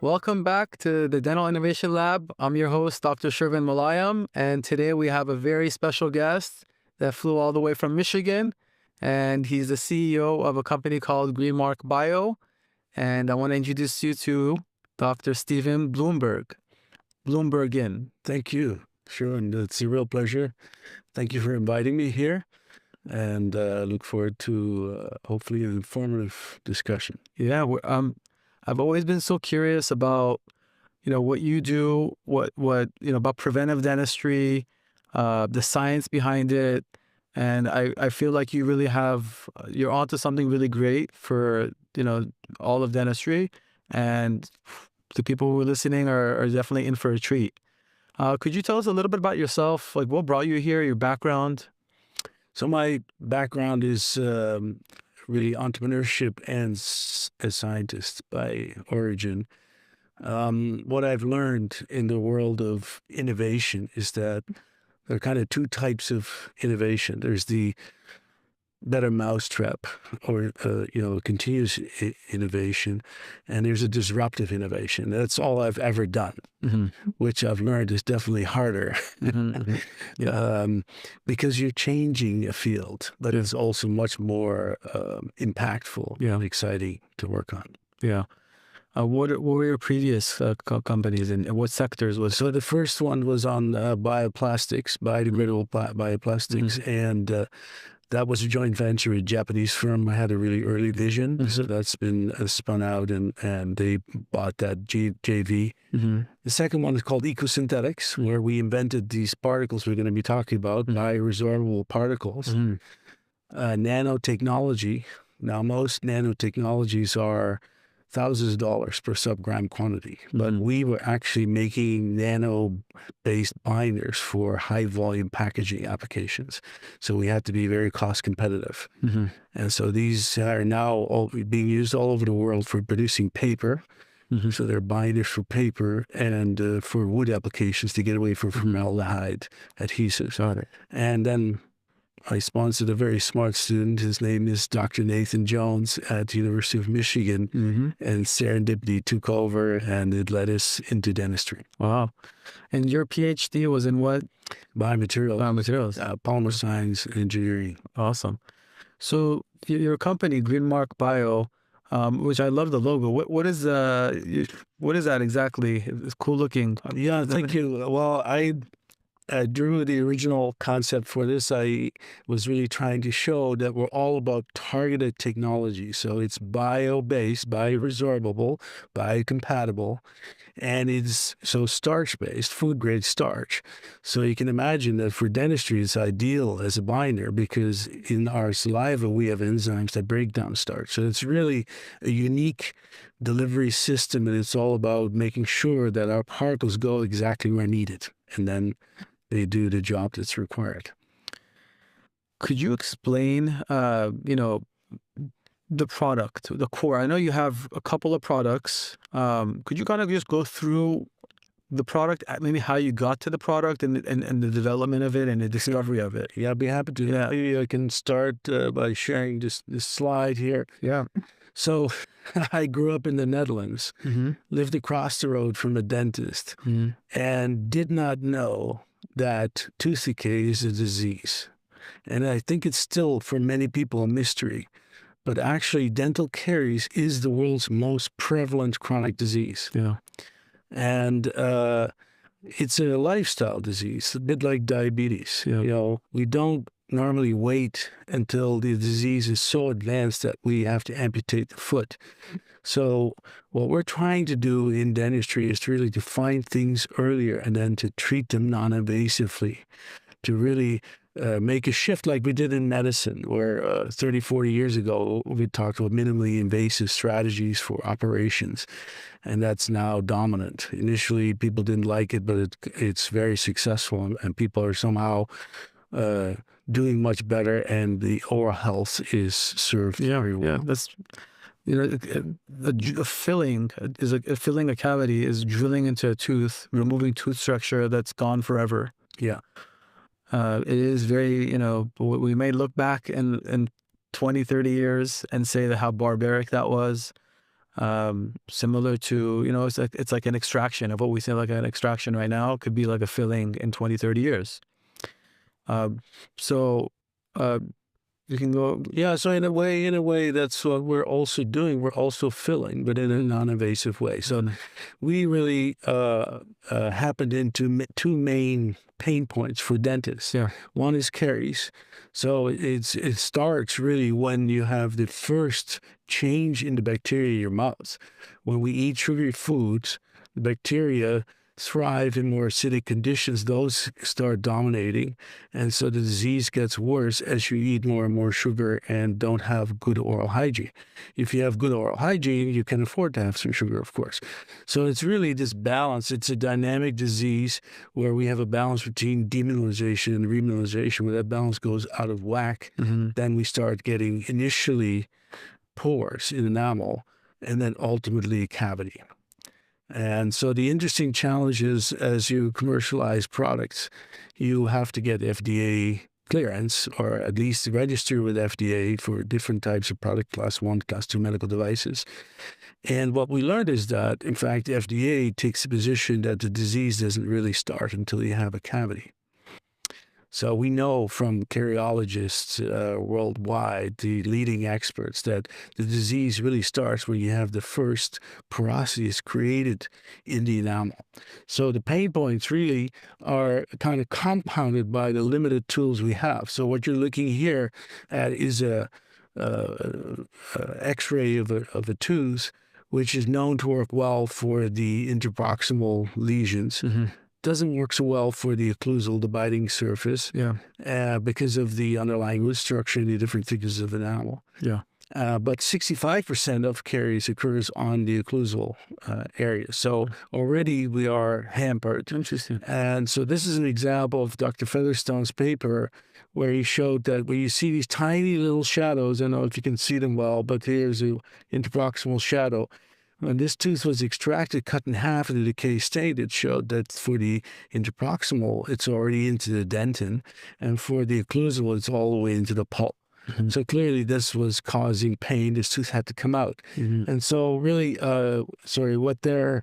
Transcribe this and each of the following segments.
Welcome back to the Dental Innovation Lab. I'm your host, Dr. Shervin Moyalem, and today we have a very special guest that flew all the way from Michigan, and he's the CEO of a company called GreenMark Bio, and I want to introduce you to Dr. Stephen Bloembergen. Thank you. Sure, and it's a real pleasure. Thank you for inviting me here, and look forward to hopefully an informative discussion. Yeah, I've always been so curious about, what you do, about preventive dentistry, the science behind it. And I feel like you really you're onto something really great for, all of dentistry. And the people who are listening are definitely in for a treat. Could you tell us a little bit about yourself? Like, what brought you here, your background? So my background is really entrepreneurship and a scientist by origin. What I've learned in the world of innovation is that there are kind of two types of innovation. There's the better mousetrap or, continuous innovation, and there's a disruptive innovation. That's all I've ever done, which I've learned is definitely harder because you're changing a field, but it's also much more impactful and exciting to work on. Yeah. What were your previous companies and what sectors was? So the first one was on bioplastics, biodegradable bioplastics, and that was a joint venture with a Japanese firm. I had a really early vision, so that's been spun out, and they bought that JV. The second one is called ecosynthetics, where we invented these particles we're going to be talking about, bioresorbable particles. Nanotechnology. Now, most nanotechnologies are thousands of dollars per sub-gram quantity, but we were actually making nano-based binders for high-volume packaging applications. So we had to be very cost competitive. And so these are now being used all over the world for producing paper. So they're binders for paper and for wood applications to get away from formaldehyde adhesives. And then I sponsored a very smart student. His name is Dr. Nathan Jones at the University of Michigan, and serendipity took over, and it led us into dentistry. Wow. And your PhD was in what? Biomaterials. Polymer science and engineering. Awesome. So your company, GreenMark Bio, which I love the logo. What is that exactly? It's cool looking. Yeah, thank you. Well, I drew the original concept for this. I was really trying to show that we're all about targeted technology. So it's bio-based, bioresorbable, biocompatible, and it's so starch-based, food-grade starch. So you can imagine that for dentistry, it's ideal as a binder because in our saliva, we have enzymes that break down starch. So it's really a unique delivery system, and it's all about making sure that our particles go exactly where needed, and then they do the job that's required. Could you explain, the product, the core? I know you have a couple of products. Could you kind of just go through the product, maybe how you got to the product and the development of it and the discovery of it? Yeah, I'd be happy to. Yeah. Maybe I can start by sharing this slide here. Yeah. So I grew up in the Netherlands, lived across the road from a dentist, and did not know that tooth decay is a disease. And I think it's still, for many people, a mystery. But actually, dental caries is the world's most prevalent chronic disease. Yeah. And it's a lifestyle disease, a bit like diabetes. Yeah. We don't normally wait until the disease is so advanced that we have to amputate the foot. So what we're trying to do in dentistry is really to find things earlier and then to treat them non-invasively, to really make a shift like we did in medicine, where 30, 40 years ago, we talked about minimally invasive strategies for operations, and that's now dominant. Initially, people didn't like it, but it's very successful, and people are somehow doing much better, and the oral health is served very well. Yeah, that's... a filling a cavity is drilling into a tooth, removing tooth structure that's gone forever. Yeah. It is very, we may look back in 20, 30 years and say that how barbaric that was. Similar to, it's like an extraction of what we say like an extraction right now could be like a filling in 20, 30 years. So you can go. Yeah, so in a way, that's what we're also doing. We're also filling, but in a non-invasive way. So we really happened into two main pain points for dentists. Yeah. One is caries. So it starts really when you have the first change in the bacteria in your mouth. When we eat sugary foods, the bacteria thrive in more acidic conditions. Those start dominating, and so the disease gets worse as you eat more and more sugar and don't have good oral hygiene. If you have good oral hygiene, you can afford to have some sugar, of course. So it's really this balance. It's a dynamic disease where we have a balance between demineralization and remineralization. When that balance goes out of whack, then we start getting initially pores in enamel and then ultimately a cavity. And so the interesting challenge is, as you commercialize products, you have to get FDA clearance, or at least register with FDA for different types of product, class 1, class 2 medical devices. And what we learned is that, in fact, FDA takes the position that the disease doesn't really start until you have a cavity. So we know from cariologists worldwide, the leading experts, that the disease really starts when you have the first porosities created in the enamel. So the pain points really are kind of compounded by the limited tools we have. So what you're looking here at is a X-ray of a tooth, which is known to work well for the interproximal lesions. Doesn't work so well for the occlusal, the biting surface, because of the underlying root structure and the different thicknesses of enamel. But 65% of caries occurs on the occlusal area. So already we are hampered. Interesting. And so this is an example of Dr. Featherstone's paper where he showed that when you see these tiny little shadows, I don't know if you can see them well, but here's an interproximal shadow. When this tooth was extracted, cut in half in the decay state, it showed that for the interproximal, it's already into the dentin, and for the occlusal, it's all the way into the pulp. So clearly this was causing pain. This tooth had to come out. And so really, what their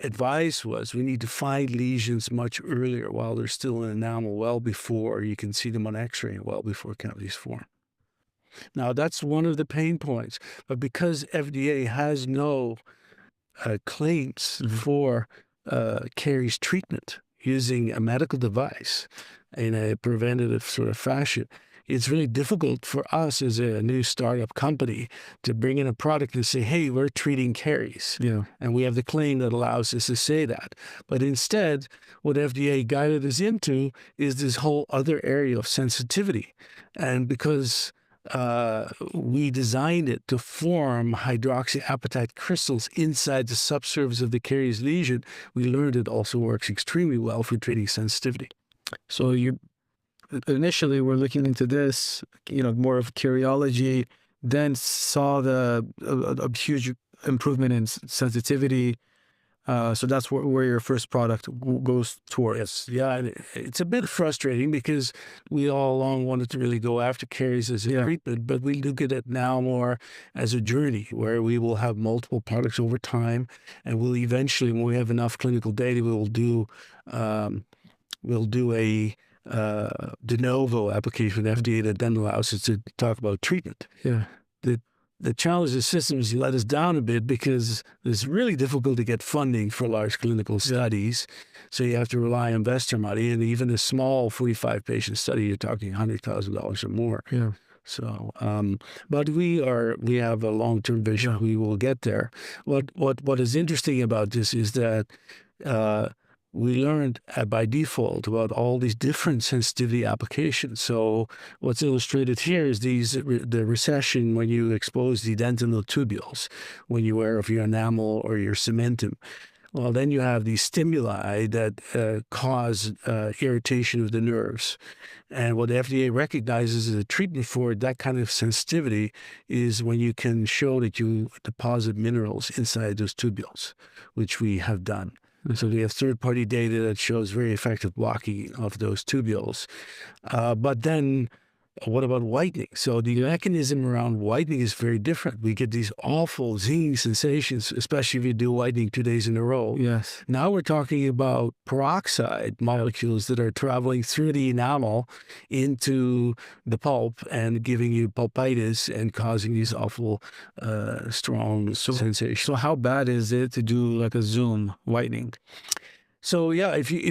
advice was, we need to find lesions much earlier while they're still in enamel, well before you can see them on x-ray and well before cavities form. Now, that's one of the pain points. But because FDA has no claims for caries treatment using a medical device in a preventative sort of fashion, it's really difficult for us as a new startup company to bring in a product and say, hey, we're treating caries. And we have the claim that allows us to say that. But instead, what FDA guided us into is this whole other area of sensitivity. And because we designed it to form hydroxyapatite crystals inside the subsurface of the caries lesion, we learned it also works extremely well for treating sensitivity. So you initially were looking into this, more of cariology, then saw a huge improvement in sensitivity. So that's where your first product goes towards. Yeah, it's a bit frustrating because we all along wanted to really go after caries as a treatment, but we look at it now more as a journey where we will have multiple products over time, and we'll eventually, when we have enough clinical data, we'll do a de novo application with FDA that then allows us to talk about treatment. The challenge of systems let us down a bit because it's really difficult to get funding for large clinical studies. So you have to rely on investor money, and even a small 45-patient study, you're talking $100,000 or more. So, but we have a long-term vision. We will get there. What is interesting about this is that we learned by default about all these different sensitivity applications. So what's illustrated here is the recession when you expose the dentinal tubules, when you wear of your enamel or your cementum. Well, then you have these stimuli that cause irritation of the nerves. And what the FDA recognizes as a treatment for that kind of sensitivity is when you can show that you deposit minerals inside those tubules, which we have done. So we have third-party data that shows very effective blocking of those tubules. But then What about whitening? So the mechanism around whitening is very different. We get these awful zinging sensations, especially if you do whitening 2 days in a row. Yes. Now we're talking about peroxide molecules that are traveling through the enamel into the pulp and giving you pulpitis and causing these awful, strong sensations. So how bad is it to do like a Zoom whitening? So yeah, if you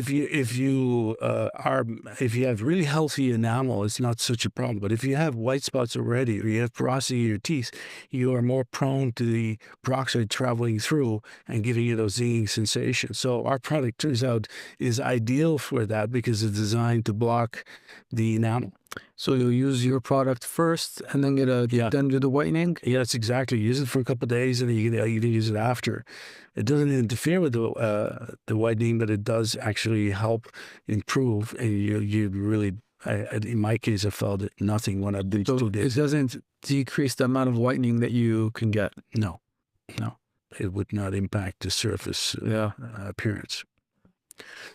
have really healthy enamel, it's not such a problem. But if you have white spots already, or you have porosity in your teeth, you are more prone to the peroxide traveling through and giving you those zinging sensations. So our product, turns out, is ideal for that because it's designed to block the enamel. So you'll use your product first and then then do the whitening? Yeah, that's exactly. Use it for a couple of days and then you can use it after. It doesn't interfere with the whitening, but it does actually help improve. And you really, in my case, I felt nothing when I did 2 days. It doesn't decrease the amount of whitening that you can get? No. It would not impact the surface appearance.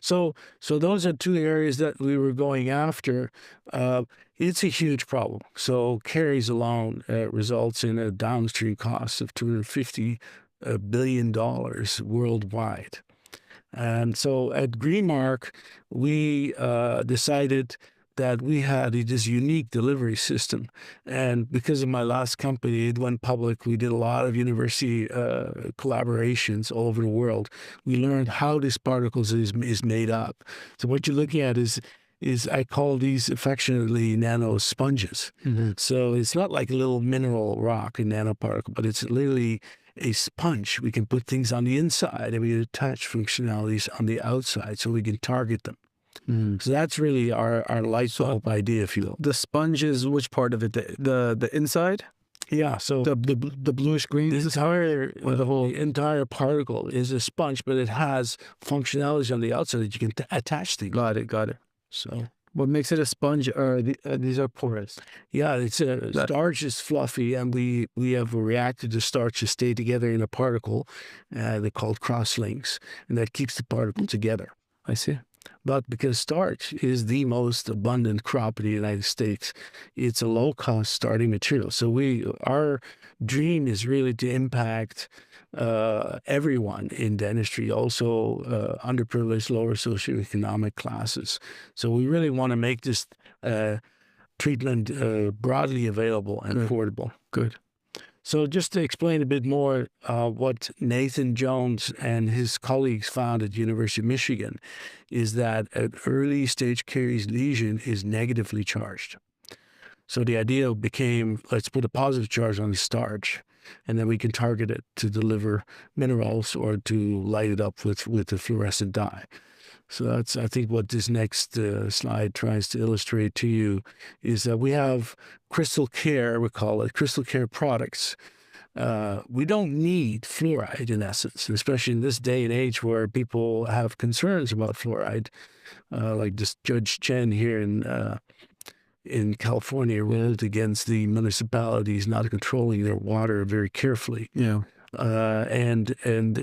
So those are 2 areas that we were going after. It's a huge problem. So caries alone results in a downstream cost of $250 billion worldwide. And so at GreenMark, we decided that we had this unique delivery system. And because of my last company, it went public. We did a lot of university collaborations all over the world. We learned how this particles is made up. So what you're looking at is I call these affectionately nano sponges. Mm-hmm. So it's not like a little mineral rock, a nanoparticle, but it's literally a sponge. We can put things on the inside and we attach functionalities on the outside so we can target them. So that's really our light bulb idea, if you will. The sponge is which part of it? The inside? Yeah. So the bluish green. The entire particle is a sponge, but it has functionalities on the outside that you can attach things. Got it. So what makes it a sponge? These are porous. Yeah, starch is fluffy, and we have reacted the starch to stay together in a particle. They're called crosslinks, and that keeps the particle together. I see. But because starch is the most abundant crop in the United States, it's a low-cost starting material. So our dream is really to impact everyone in dentistry, also underprivileged, lower socioeconomic classes. So we really want to make this treatment broadly available and affordable. Good. So just to explain a bit more, what Nathan Jones and his colleagues found at the University of Michigan is that an early stage caries lesion is negatively charged. So the idea became, let's put a positive charge on the starch, and then we can target it to deliver minerals or to light it up with a fluorescent dye. So that's, I think, what this next slide tries to illustrate to you is that we have crystal care, we call it crystal care products. We don't need fluoride in essence, especially in this day and age where people have concerns about fluoride, like this Judge Chen here in California ruled against the municipalities not controlling their water very carefully. Yeah. And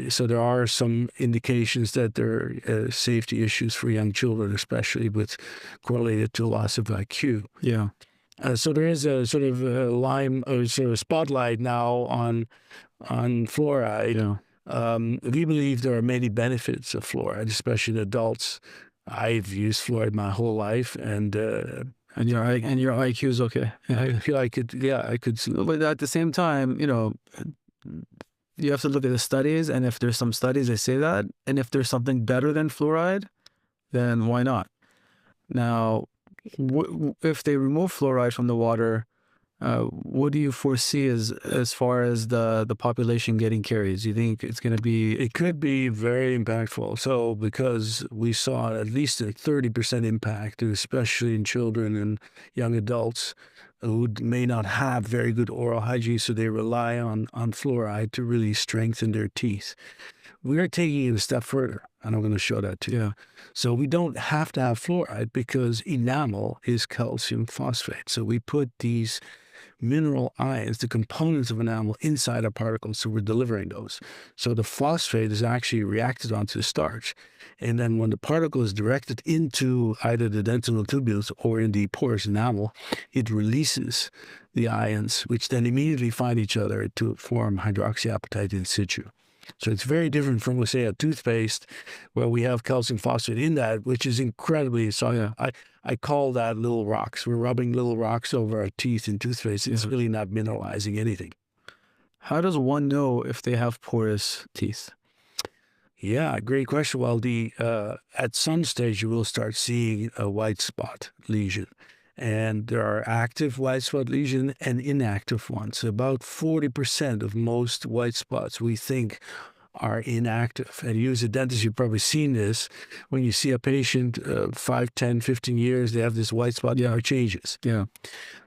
so there are some indications that there are safety issues for young children, especially correlated to loss of IQ. Yeah. So there is a sort of a spotlight now on fluoride. Yeah. We believe there are many benefits of fluoride, especially in adults. I've used fluoride my whole life, and your IQ is okay. Yeah. I feel I could. But at the same time, you have to look at the studies, and if there's some studies that say that, and if there's something better than fluoride, then why not? Now, if they remove fluoride from the water, what do you foresee as far as the population getting caries? You think it's going to be? It could be very impactful. So because we saw at least a 30% impact, especially in children and young adults who may not have very good oral hygiene, so they rely on fluoride to really strengthen their teeth. We are taking it a step further, and I'm going to show that to you. So we don't have to have fluoride because enamel is calcium phosphate. So we put these mineral ions, the components of enamel inside our particles. So we're delivering those. So the phosphate is actually reacted onto the starch. And then when the particle is directed into either the dentinal tubules or in the porous enamel, it releases the ions, which then immediately find each other to form hydroxyapatite in situ. So it's very different from, let's say, a toothpaste where we have calcium phosphate in that, which is incredibly, so yeah, I call that little rocks. We're rubbing little rocks over our teeth in toothpaste. It's really not mineralizing anything. How does one know if they have porous teeth? Yeah, great question. Well, at some stage you will start seeing a white spot lesion. And there are active white spot lesions and inactive ones. About 40% of most white spots we think are inactive. And you as a dentist, you've probably seen this. When you see a patient 5, 10, 15 years, they have this white spot, it changes. Yeah.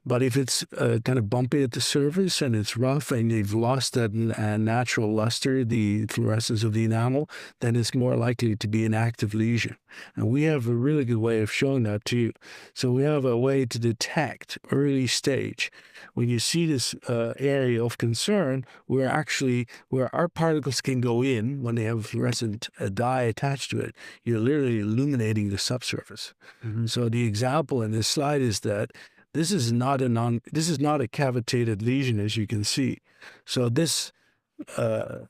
But if it's kind of bumpy at the surface and it's rough and you've lost that natural luster, the fluorescence of the enamel, then it's more likely to be an active lesion. And we have a really good way of showing that to you. So we have a way to detect early stage. When you see this area of concern, where our particles can go in when they have a fluorescent dye attached to it, you're literally illuminating the subsurface. Mm-hmm. So the example in this slide is that this is not a cavitated lesion, as you can see. So this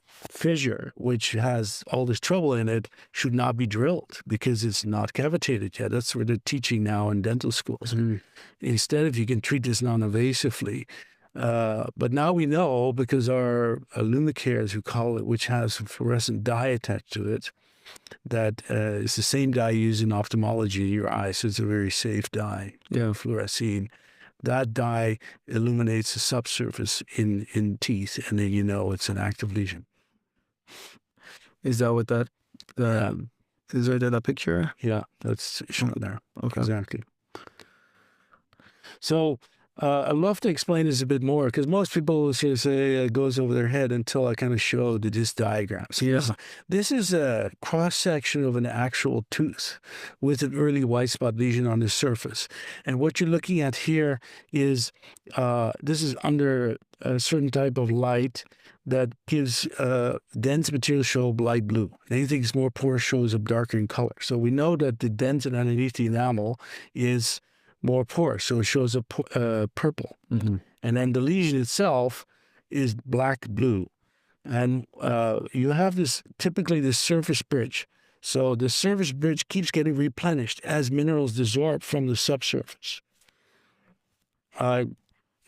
fissure, which has all this trouble in it, should not be drilled because it's not cavitated yet. That's what they're teaching now in dental schools. Mm. Instead, if you can treat this non-invasively, but now we know because our Lumicares, we call it, which has a fluorescent dye attached to it, that it's the same dye used in ophthalmology in your eyes. So it's a very safe dye, fluorescein. That dye illuminates the subsurface in teeth, and then you know it's an active lesion. Is that what that is right in that picture? Yeah, that's shown there. Okay. Exactly. So I'd love to explain this a bit more because most people will say it goes over their head until I kind of show this diagram. So this is a cross-section of an actual tooth with an early white spot lesion on the surface. And what you're looking at here is this is under a certain type of light that gives dense material show light blue. Anything that's more porous shows up darker in color. So we know that the dentin underneath the enamel is more porous, so it shows up purple. Mm-hmm. And then the lesion itself is black-blue. And you have typically this surface bridge. So the surface bridge keeps getting replenished as minerals dissolve from the subsurface. I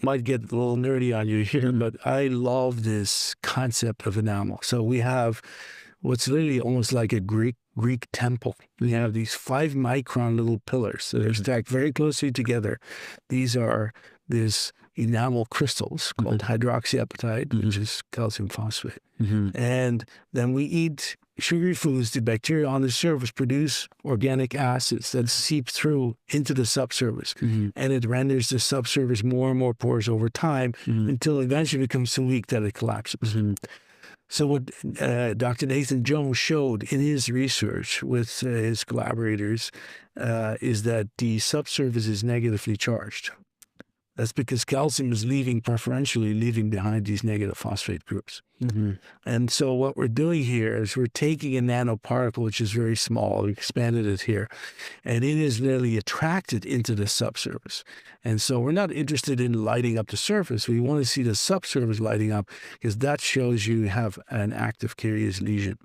might get a little nerdy on you here, but I love this concept of enamel. So we have what's literally almost like a Greek temple. We have these 5-micron little pillars that are stacked very closely together. These are these enamel crystals called hydroxyapatite, which is calcium phosphate. Mm-hmm. And then we eat sugary foods. The bacteria on the surface produce organic acids that seep through into the subsurface. Mm-hmm. And it renders the subsurface more and more porous over time until eventually it becomes so weak that it collapses. Mm-hmm. So what Dr. Nathan Jones showed in his research with his collaborators is that the subsurface is negatively charged. That's because calcium is preferentially leaving behind these negative phosphate groups. Mm-hmm. And so what we're doing here is we're taking a nanoparticle, which is very small, we expanded it here, and it is literally attracted into the subsurface. And so we're not interested in lighting up the surface. We want to see the subsurface lighting up because that shows you have an active caries lesion.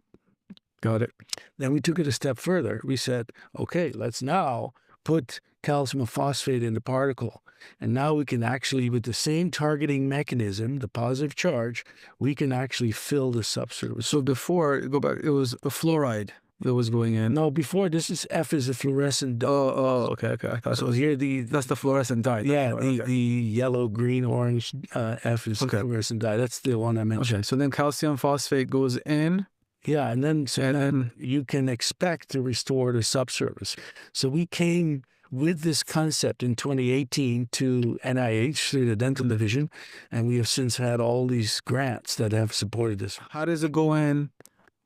Got it. Then we took it a step further. We said, okay, let's now put calcium phosphate in the particle. And now we can actually, with the same targeting mechanism, the positive charge, we can actually fill the subsurface. So before, go back, it was a fluoride that was going in. No, before, F is a fluorescent dye. Okay. So here that's the fluorescent dye. Yeah, the yellow, green, orange F is the fluorescent dye. That's the one I mentioned. Okay, so then calcium phosphate goes in. Yeah, and then you can expect to restore the subsurface. So we came with this concept in 2018 to NIH through the dental division, and we have since had all these grants that have supported this. How does it go in?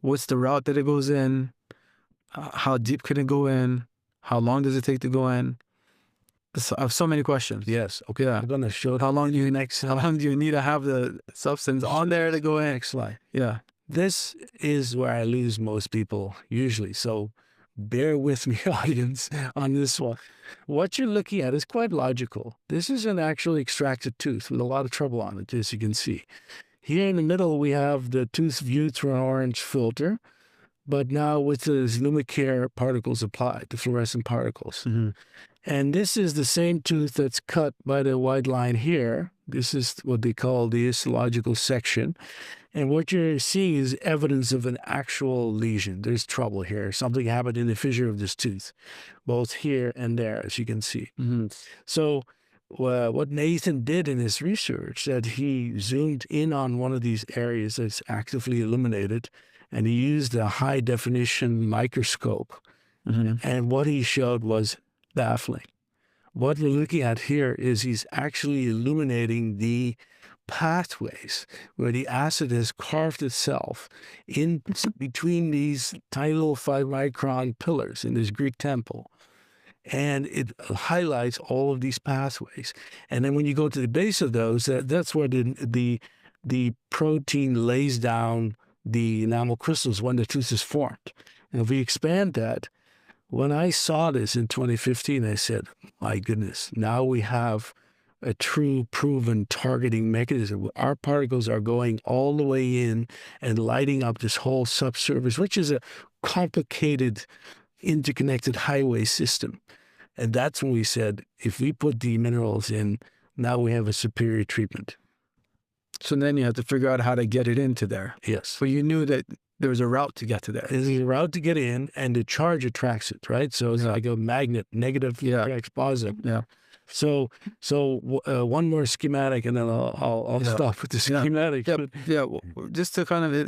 What's the route that it goes in? How deep can it go in? How long does it take to go in? I have so many questions. Yes. Okay. Yeah. I'm going to show How long do you next. how long do you need to have the substance on there to go in? Next slide. Yeah. This is where I lose most people usually. So bear with me, audience, on this one. What you're looking at is quite logical. This is an actually extracted tooth with a lot of trouble on it, as you can see. Here in the middle, we have the tooth viewed through an orange filter, but now with the Lumicare particles applied, the fluorescent particles. Mm-hmm. And this is the same tooth that's cut by the white line here. This is what they call the histological section. And what you're seeing is evidence of an actual lesion. There's trouble here. Something happened in the fissure of this tooth, both here and there, as you can see. Mm-hmm. So what Nathan did in his research, that he zoomed in on one of these areas that's actively illuminated, and he used a high-definition microscope. Mm-hmm. And what he showed was baffling. What we're looking at here is he's actually illuminating the pathways where the acid has carved itself in between these tiny little 5-micron pillars in this Greek temple. And it highlights all of these pathways. And then when you go to the base of those, that's where the protein lays down the enamel crystals when the tooth is formed. And if we expand that, when I saw this in 2015, I said, my goodness, now we have a true proven targeting mechanism. Our particles are going all the way in and lighting up this whole subsurface, which is a complicated, interconnected highway system. And that's when we said, if we put the minerals in, now we have a superior treatment. So then you have to figure out how to get it into there. Yes. But you knew that there was a route to get to there. There's a route to get in, and the charge attracts it, right? So it's like a magnet, negative attracts positive. Yeah. So one more schematic, and then I'll stop with the schematic. Yeah. Yeah. Well, just to kind of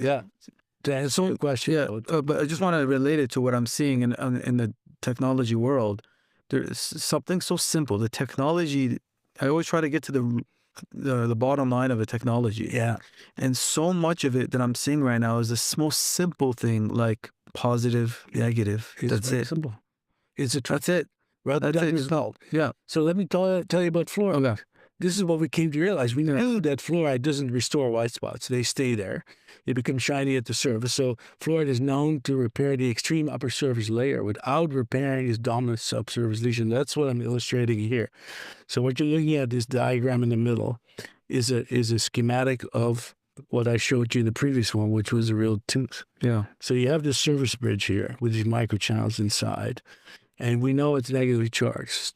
To answer the question. Yeah. But I just want to relate it to what I'm seeing in the technology world. There's something so simple. The technology. I always try to get to the bottom line of a technology. Yeah. And so much of it that I'm seeing right now is this most simple thing, like positive, negative. That's it. Simple. That's it. Rather than result. Yeah. So let me tell you about fluoride. Okay. This is what we came to realize. We knew that fluoride doesn't restore white spots. They stay there. They become shiny at the surface. So fluoride is known to repair the extreme upper surface layer without repairing its dominant subsurface lesion. That's what I'm illustrating here. So what you're looking at, this diagram in the middle, is a schematic of what I showed you in the previous one, which was a real tooth. Yeah. So you have this surface bridge here with these microchannels inside, and we know it's negatively charged.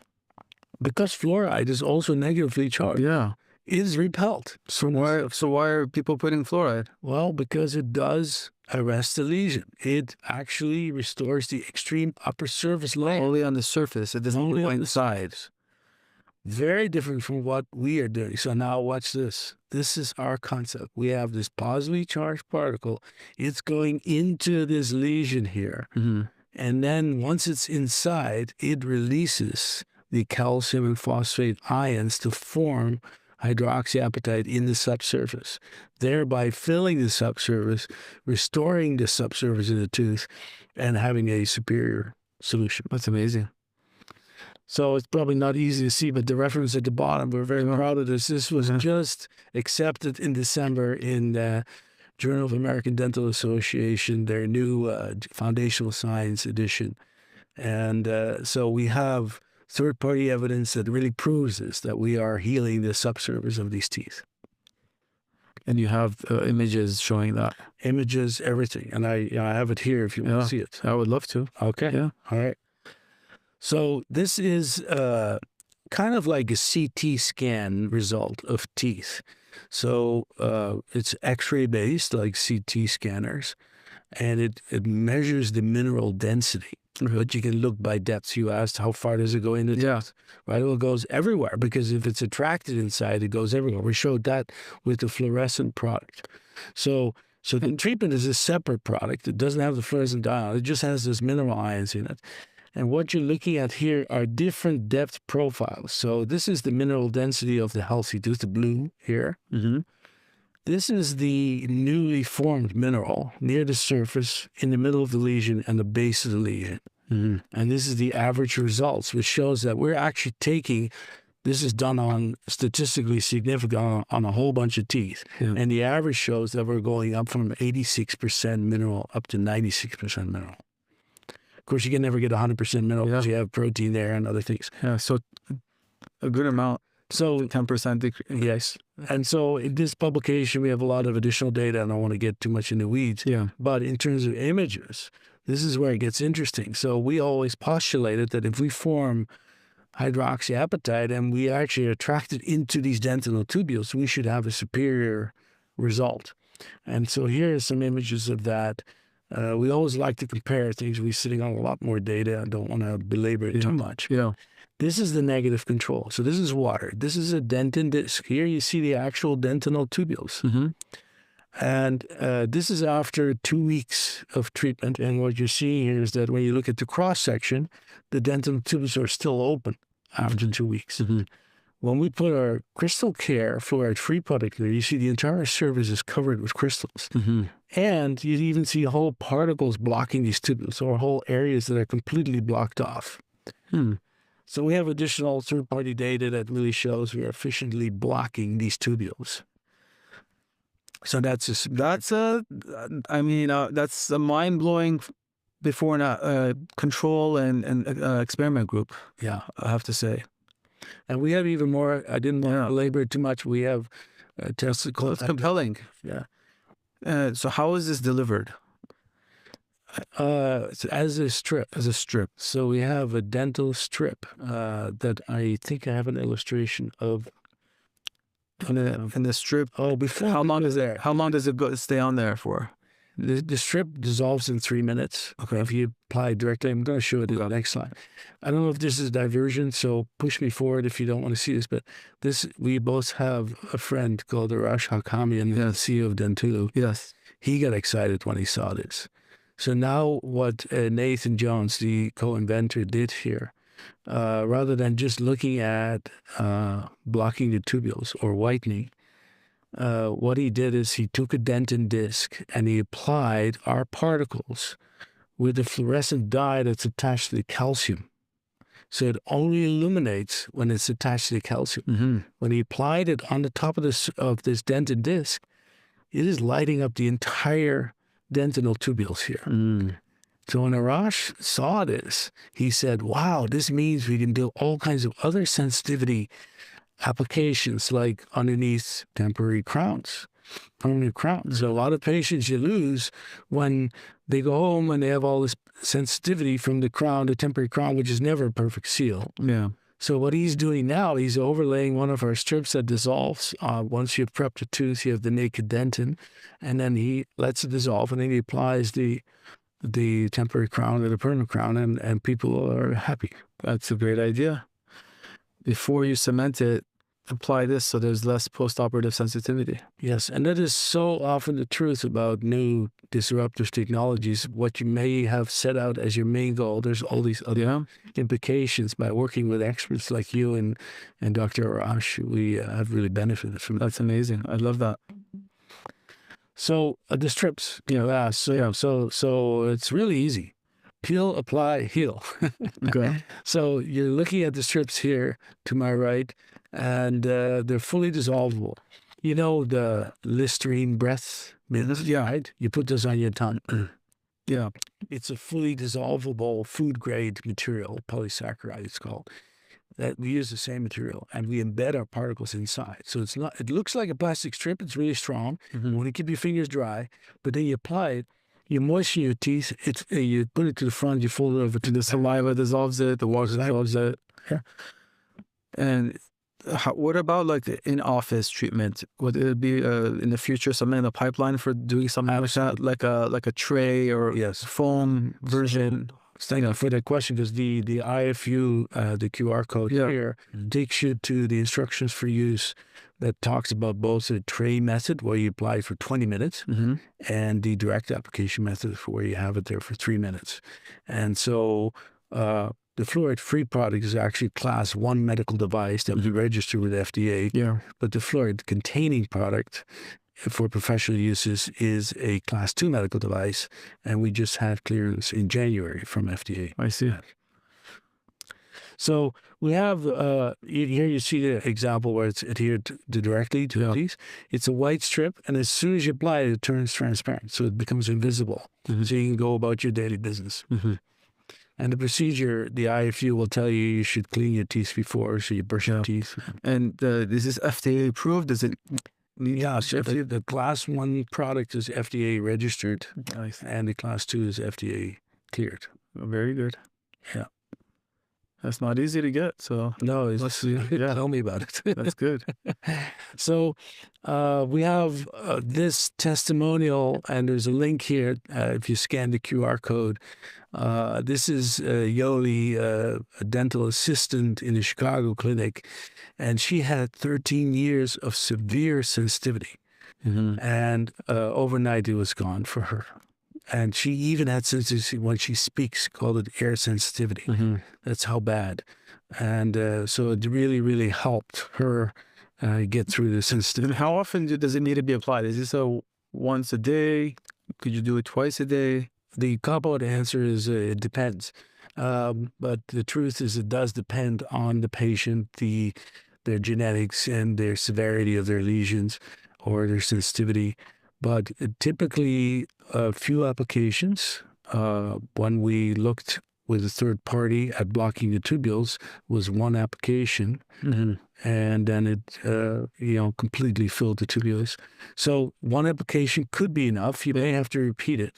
Because fluoride is also negatively charged. Yeah. It is repelled. So why are people putting fluoride? Well, because it does arrest the lesion. It actually restores the extreme upper surface layer. Only on the surface. It doesn't go inside. Very different from what we are doing. So now watch this. This is our concept. We have this positively charged particle. It's going into this lesion here. Mm-hmm. And then once it's inside, it releases the calcium and phosphate ions to form hydroxyapatite in the subsurface, thereby filling the subsurface, restoring the subsurface of the tooth, and having a superior solution. That's amazing. So it's probably not easy to see, but the reference at the bottom, we're very proud of this. This was just accepted in December in the Journal of American Dental Association, their new foundational science edition. And so we have third-party evidence that really proves this, that we are healing the subsurface of these teeth. And you have images showing that. Images, everything. And I have it here if you want to see it. I would love to. Okay. Yeah. All right. So this is kind of like a CT scan result of teeth. So it's X-ray based, like CT scanners, and it measures the mineral density. But you can look by depth. You asked how far does it go into the tooth? Right? Well, it goes everywhere, because if it's attracted inside, it goes everywhere. We showed that with the fluorescent product. So the treatment is a separate product. It doesn't have the fluorescent ion. It just has those mineral ions in it. And what you're looking at here are different depth profiles. So this is the mineral density of the healthy tooth, the blue here. Mm-hmm. This is the newly formed mineral near the surface, in the middle of the lesion, and the base of the lesion. And this is the average results, which shows that we're actually taking, this is done on statistically significant on a whole bunch of teeth. Yeah. And the average shows that we're going up from 86% mineral up to 96% mineral. Of course, you can never get 100% mineral because you have protein there and other things. Yeah, so a good amount. So 10% decrease. yes. And so in this publication, we have a lot of additional data. I don't want to get too much in the weeds. Yeah. But in terms of images, this is where it gets interesting. So we always postulated that if we form hydroxyapatite and we actually attract it into these dentinal tubules, we should have a superior result. And so here are some images of that. We always like to compare things. We're sitting on a lot more data. I don't want to belabor it too much. Yeah. This is the negative control. So this is water. This is a dentin disc. Here you see the actual dentinal tubules. And this is after 2 weeks of treatment. And what you're seeing here is that when you look at the cross-section, the dentinal tubules are still open after 2 weeks. When we put our crystal care fluoride-free product there, you see the entire surface is covered with crystals. And you even see whole particles blocking these tubules, or whole areas that are completely blocked off. So we have additional third-party data that really shows we are efficiently blocking these tubules. So that's a mind-blowing before and control and experiment group. Yeah, I have to say. And we have even more. I didn't want to belabor it too much. We have testicle. It's compelling. Yeah. So how is this delivered? As a strip. As a strip. So we have a dental strip that I think I have an illustration of. In the strip. Oh, before. How long does it stay on there for? The strip dissolves in 3 minutes. Okay. If you apply directly, I'm going to show it in the next slide. I don't know if this is diversion, so push me forward if you don't want to see this. But this, we both have a friend called Arash Hakami, and the CEO of Dentulu. Yes. He got excited when he saw this. So now what Nathan Jones, the co-inventor, did here, rather than just looking at blocking the tubules or whitening, what he did is he took a dentin disc and he applied our particles with a fluorescent dye that's attached to the calcium. So it only illuminates when it's attached to the calcium. When he applied it on the top of this dentin disc, it is lighting up the entire dentinal tubules here. So when Arash saw this, he said, wow, this means we can do all kinds of other sensitivity applications, like underneath temporary crowns, permanent crowns. So a lot of patients you lose when they go home and they have all this sensitivity from the crown, the temporary crown, which is never a perfect seal. Yeah. So what he's doing now, he's overlaying one of our strips that dissolves. Once you've prepped the tooth, you have the naked dentin, and then he lets it dissolve, and then he applies the temporary crown or the permanent crown, and people are happy. That's a great idea. Before you cement it, apply this so there's less post-operative sensitivity. Yes, and that is so often the truth about new disruptive technologies. What you may have set out as your main goal, there's all these other implications. By working with experts like you and Dr. Arash, we have really benefited from that. That's amazing. I love that. So the strips, so it's really easy. Peel, apply, heal. Okay. So you're looking at the strips here to my right, and they're fully dissolvable. You know the Listerine breath mints, right? You put those on your tongue. Yeah. It's a fully dissolvable food-grade material, polysaccharide it's called, that we use the same material, and we embed our particles inside. So it's not. It looks like a plastic strip. It's really strong. You want to keep your fingers dry, but then you apply it. You moisten your teeth. You put it to the front. You fold it over to The saliva dissolves it. The water dissolves it. Yeah. And what about like the in-office treatment? Would it be in the future something in the pipeline for doing something like that, like a tray or foam version? Thank you for that question, because the IFU, the QR code here, takes you to the instructions for use that talks about both the tray method, where you apply it for 20 minutes, and the direct application method, for where you have it there for 3 minutes. And so the fluoride-free product is actually class 1 medical device that we register with FDA. Yeah. But the fluoride-containing product for professional uses is a Class 2 medical device, and we just had clearance in January from FDA. I see. So we have, here you see the example where it's adhered directly to these. It's a white strip, and as soon as you apply it, it turns transparent, so it becomes invisible. So you can go about your daily business. And the procedure, the IFU will tell you should clean your teeth before, so you brush your teeth. And this is FDA approved? Does it? Yeah, so the Class 1 product is FDA registered, and the Class 2 is FDA cleared. Very good. Yeah. That's not easy to get, so. No, tell me about it. That's good. So we have this testimonial, and there's a link here if you scan the QR code. This is Yoli, a dental assistant in the Chicago clinic, and she had 13 years of severe sensitivity. And overnight it was gone for her. And she even had sensitivity when she speaks, called it air sensitivity. That's how bad. And so it really, really helped her get through the sensitivity. And how often does it need to be applied? Is this a once a day? Could you do it twice a day? The cop-out answer is it depends. But the truth is it does depend on the patient, their genetics and their severity of their lesions or their sensitivity. But typically a few applications, when we looked with a third party at blocking the tubules, was one application. And then it, completely filled the tubules. So one application could be enough. You may have to repeat it.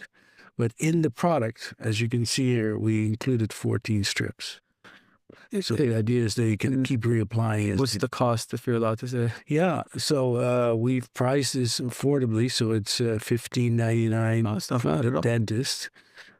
But in the product, as you can see here, we included 14 strips. So the idea is that you can keep reapplying it. What's the cost, if you're allowed to say? Yeah, so we've priced this affordably, so it's $15.99 No, it's not bad at all. dentist,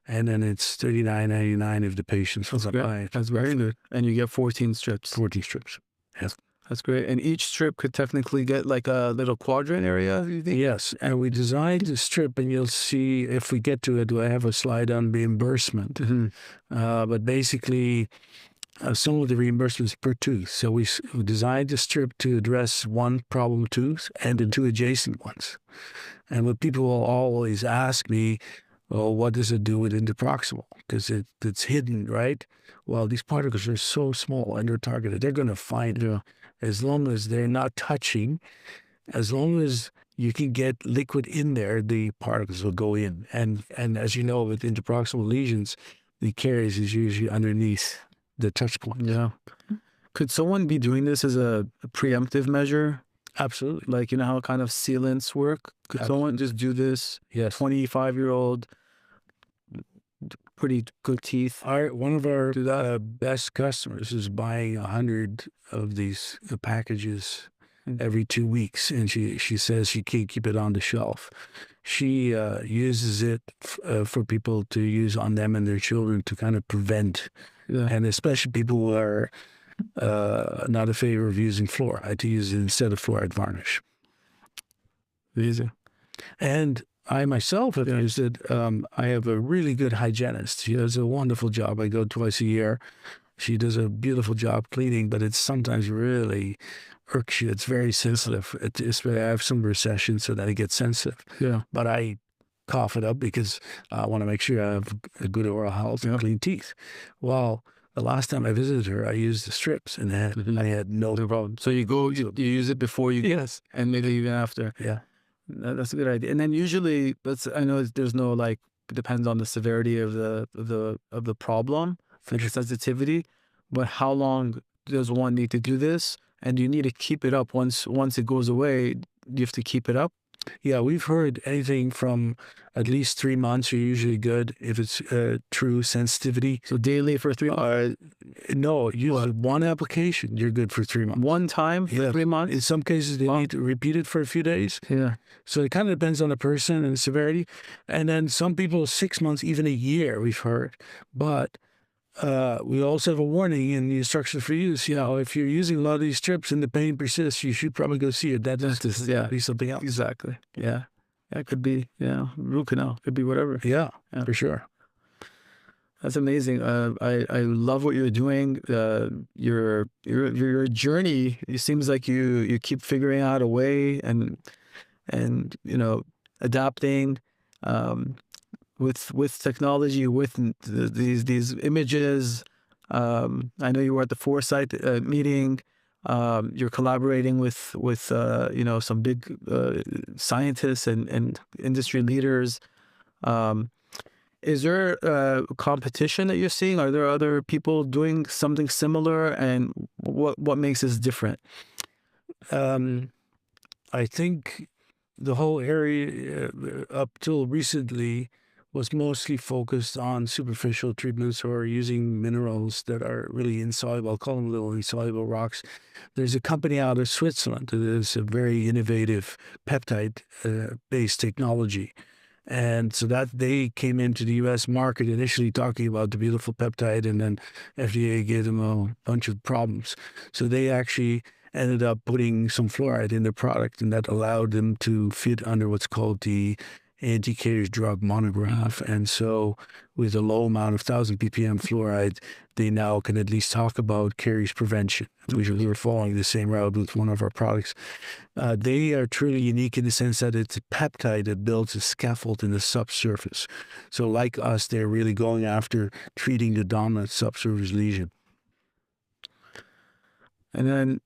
and then it's $39.99 if the patient's want to buy it. That's very good. And you get 14 strips. 14 strips. Yes. That's great. And each strip could technically get like a little quadrant area, you think? Yes, and we designed the strip, and you'll see if we get to it, do I have a slide on reimbursement? But basically, some of the reimbursements per tooth. So we designed the strip to address one problem tooth and the two adjacent ones. And what people will always ask me, well, what does it do with interproximal? Because it's hidden, right? Well, these particles are so small and they're targeted. They're going to find it. As long as they're not touching, as long as you can get liquid in there, the particles will go in. And as you know, with interproximal lesions, the caries is usually underneath the touch point. Yeah. Could someone be doing this as a preemptive measure? Absolutely. Like, how kind of sealants work? Could someone just do this? Yes. 25-year-old, pretty good teeth. One of our best customers is buying 100 of these packages every 2 weeks, and she says she can't keep it on the shelf. She uses it for people to use on them and their children to kind of prevent, and especially people who are not in favor of using fluoride, to use it instead of fluoride varnish. Easy. And I myself have used it. I have a really good hygienist. She does a wonderful job. I go twice a year. She does a beautiful job cleaning, but it's sometimes really irks you. It's very sensitive. I have some recession, so that it gets sensitive. Yeah. But I cough it up because I want to make sure I have a good oral health and clean teeth. Well, the last time I visited her, I used the strips, and I had no problem. So you use it before you... Yes. And maybe even after. Yeah. That's a good idea. And then usually, I know there's no it depends on the severity of the problem, the sensitivity, but how long does one need to do this? And do you need to keep it up once it goes away? Do you have to keep it up? Yeah, we've heard anything from at least 3 months are usually good if it's true sensitivity. So daily for 3 months? No, one application, you're good for 3 months. One time for 3 months? In some cases, they need to repeat it for a few days. Yeah. So it kind of depends on the person and the severity. And then some people, 6 months, even a year, we've heard. But we also have a warning in the instructions for use. If you're using a lot of these strips and the pain persists, you should probably go see a dentist. Yeah. Be something else. Exactly. Yeah. It could be, root canal. Could be whatever. Yeah, for sure. That's amazing. I love what you're doing. Your journey, it seems like you keep figuring out a way, and and adapting with technology, with these images. I know you were at the Foresight meeting. You're collaborating with some big scientists and industry leaders. Is there a competition that you're seeing? Are there other people doing something similar? And what makes this different? I think the whole area up till recently was mostly focused on superficial treatments or using minerals that are really insoluble. I'll call them little insoluble rocks. There's a company out of Switzerland that is a very innovative peptide-based technology. And so that they came into the U.S. market initially talking about the beautiful peptide, and then FDA gave them a bunch of problems. So they actually ended up putting some fluoride in their product, and that allowed them to fit under what's called the anti-caries drug monograph. And so with a low amount of 1,000 ppm fluoride, they now can at least talk about caries prevention. We were following the same route with one of our products. They are truly unique in the sense that it's a peptide that builds a scaffold in the subsurface. So like us, they're really going after treating the dominant subsurface lesion. And then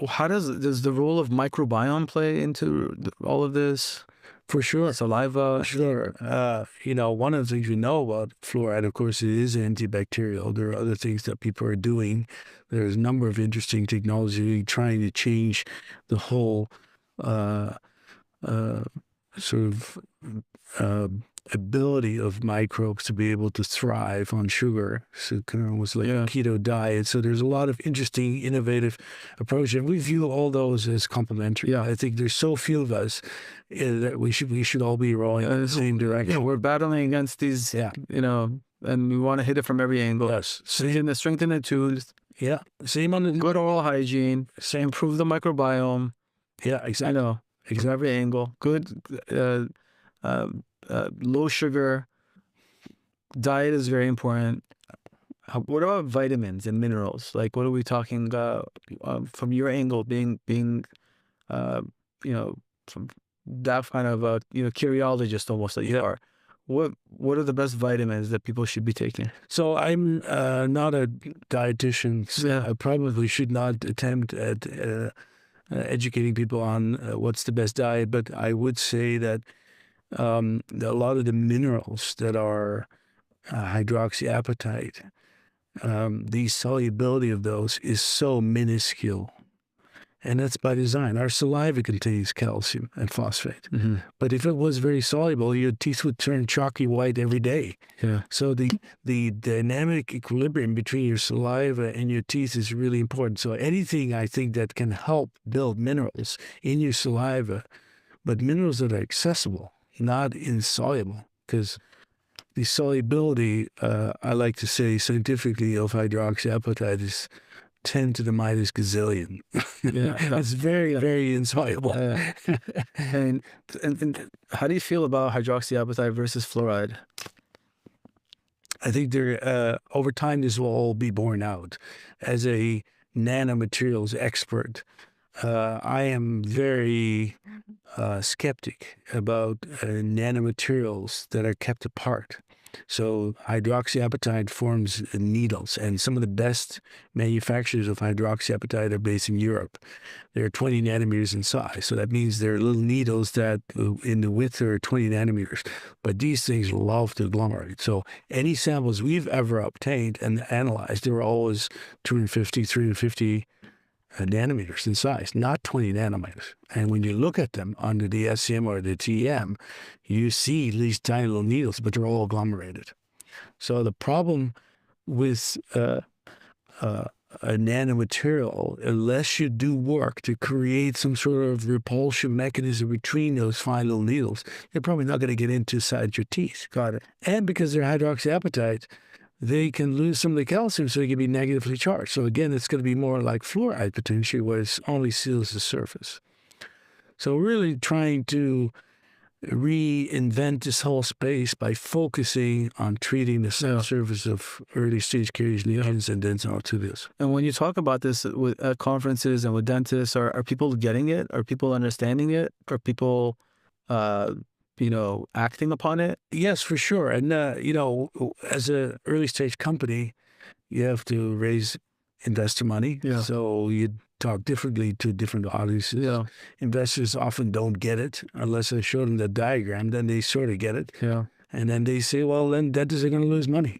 how does the role of microbiome play into all of this? For sure. Saliva? Sure. One of the things we know about fluoride, of course, it is antibacterial. There are other things that people are doing. There's a number of interesting technology trying to change the whole ability of microbes to be able to thrive on sugar. So it kind of was like a keto diet. So there's a lot of interesting, innovative approach, and we view all those as complementary. I think there's so few of us that we should all be rowing in the same direction. We're battling against these, and we want to hit it from every angle. Yes. Strengthen the tooth. Yeah. Same on the good oral hygiene. Improve the microbiome. Yeah, exactly. Exactly. Every angle. Good. Low sugar diet is very important. What about vitamins and minerals? Like, what are we talking about from your angle, being from that kind of curiologist almost that you are? What are the best vitamins that people should be taking? So I'm not a dietitian. So I probably should not attempt at educating people on what's the best diet, but I would say that a lot of the minerals that are hydroxyapatite, the solubility of those is so minuscule. And that's by design. Our saliva contains calcium and phosphate. Mm-hmm. But if it was very soluble, your teeth would turn chalky white every day. Yeah. So the dynamic equilibrium between your saliva and your teeth is really important. So anything, I think, that can help build minerals in your saliva, but minerals that are accessible, not insoluble, because the solubility, I like to say scientifically, of hydroxyapatite is 10 to the minus gazillion. It's very, very insoluble. And how do you feel about hydroxyapatite versus fluoride? I think over time this will all be borne out. As a nanomaterials expert, I am very skeptic about nanomaterials that are kept apart. So hydroxyapatite forms needles, and some of the best manufacturers of hydroxyapatite are based in Europe. They're 20 nanometers in size. So that means they're little needles that in the width are 20 nanometers. But these things love to agglomerate. So any samples we've ever obtained and analyzed, they were always 250, 350 nanometers in size, not 20 nanometers. And when you look at them under the SCM or the TEM, you see these tiny little needles, but they're all agglomerated. So the problem with a nanomaterial, unless you do work to create some sort of repulsion mechanism between those fine little needles, you're probably not going to get inside your teeth. Got it. And because they're hydroxyapatite, they can lose some of the calcium, so they can be negatively charged. So again, it's going to be more like fluoride potentially, where it only seals the surface. So really trying to reinvent this whole space by focusing on treating the subsurface of early stage caries, lesions, and dental tubules. And when you talk about this at conferences and with dentists, are people getting it? Are people understanding it? Are people, acting upon it? Yes, for sure. And, as an early stage company, you have to raise investor money. Yeah. So you talk differently to different audiences. Yeah. Investors often don't get it unless I show them the diagram. Then they sort of get it. Yeah. And then they say, well, then dentists are going to lose money.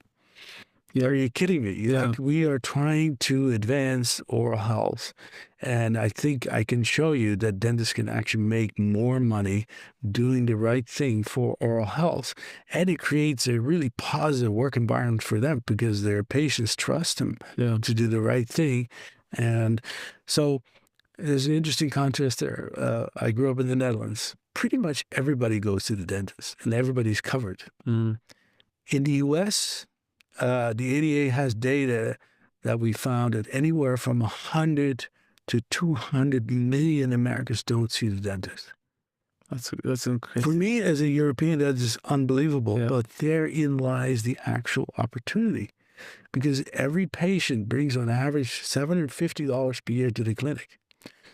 Yeah. Are you kidding me? Yeah. Like, we are trying to advance oral health. And I think I can show you that dentists can actually make more money doing the right thing for oral health. And it creates a really positive work environment for them because their patients trust them to do the right thing. And so there's an interesting contrast there. I grew up in the Netherlands. Pretty much everybody goes to the dentist and everybody's covered. Mm. In the U.S., the ADA has data that we found that anywhere from 100 to 200 million Americans don't see the dentist. That's incredible. For me, as a European, that is unbelievable. Yeah. But therein lies the actual opportunity, because every patient brings on average $750 per year to the clinic.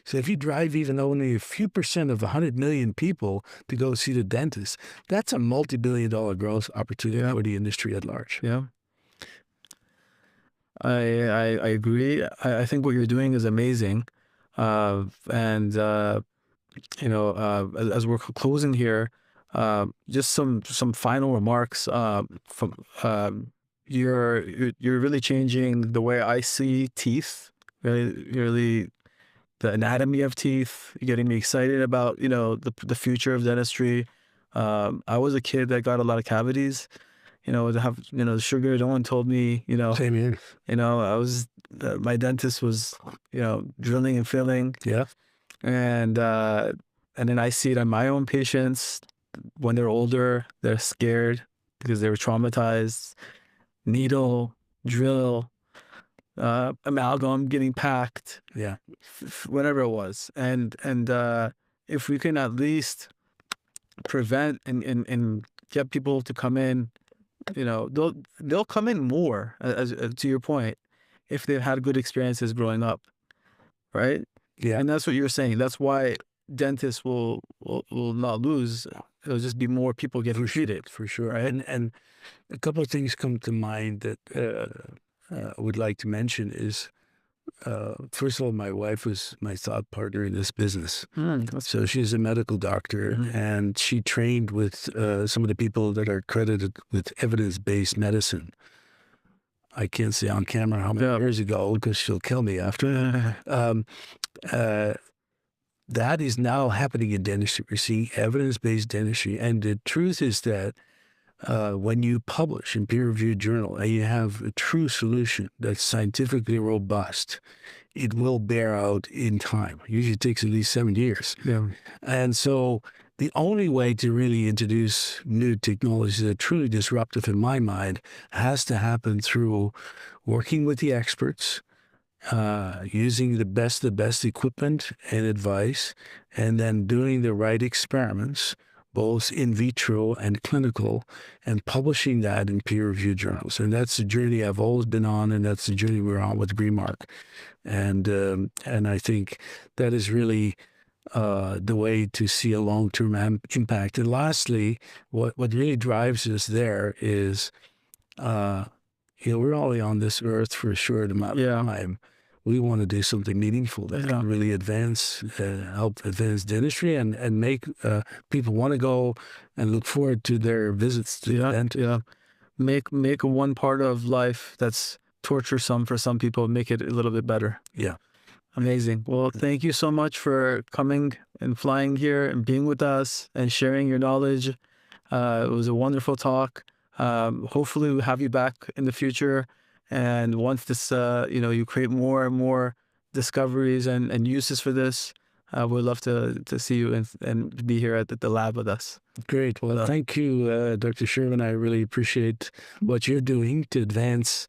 So if you drive even only a few percent of 100 million people to go see the dentist, that's a multi-billion-dollar growth opportunity for the industry at large. Yeah. I agree. I think what you're doing is amazing. As we're closing here, just some final remarks from you're really changing the way I see teeth. Really the anatomy of teeth. You're getting me excited about the future of dentistry. I was a kid that got a lot of cavities. The sugar. No one told me. Same here. I was my dentist was drilling and filling. Yeah. And then I see it on my own patients. When they're older, they're scared because they were traumatized. Needle, drill, amalgam getting packed. Yeah. Whatever it was. And if we can at least prevent and get people to come in, they'll come in more, as to your point, if they've had good experiences growing up, right? Yeah. And that's what you're saying. That's why dentists will not lose. It'll just be more people getting treated. For sure. And a couple of things come to mind that I would like to mention is, first of all, my wife was my thought partner in this business. So she's a medical doctor, and she trained with some of the people that are credited with evidence-based medicine. I can't say on camera how many years ago because she'll kill me after. That is now happening in dentistry. We're seeing evidence-based dentistry. And the truth is that when you publish in peer-reviewed journal and you have a true solution that's scientifically robust, it will bear out in time. Usually it takes at least 7 years. Yeah. And so the only way to really introduce new technologies that are truly disruptive, in my mind, has to happen through working with the experts, using the best equipment and advice, and then doing the right experiments, both in vitro and clinical, and publishing that in peer-reviewed journals. And that's the journey I've always been on, and that's the journey we're on with GreenMark. And I think that is really the way to see a long-term impact. And lastly, what really drives us there is, we're only on this earth for a short amount of time. We want to do something meaningful that can really help advance dentistry and make people want to go and look forward to their visits to the dentist. Yeah. Make one part of life that's torturesome for some people, make it a little bit better. Yeah. Amazing. Well, thank you so much for coming and flying here and being with us and sharing your knowledge. It was a wonderful talk. Hopefully we'll have you back in the future. And once this, you create more and more discoveries and uses for this, we'd love to see you and be here at the lab with us. Great. Well, thank you, Dr. Shervin. I really appreciate what you're doing to advance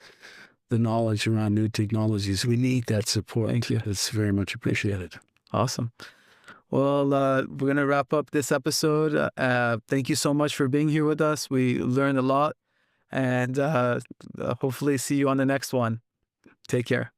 the knowledge around new technologies. We need that support. Thank you. It's very much appreciated. Awesome. Well, we're going to wrap up this episode. Thank you so much for being here with us. We learned a lot, and hopefully see you on the next one. Take care.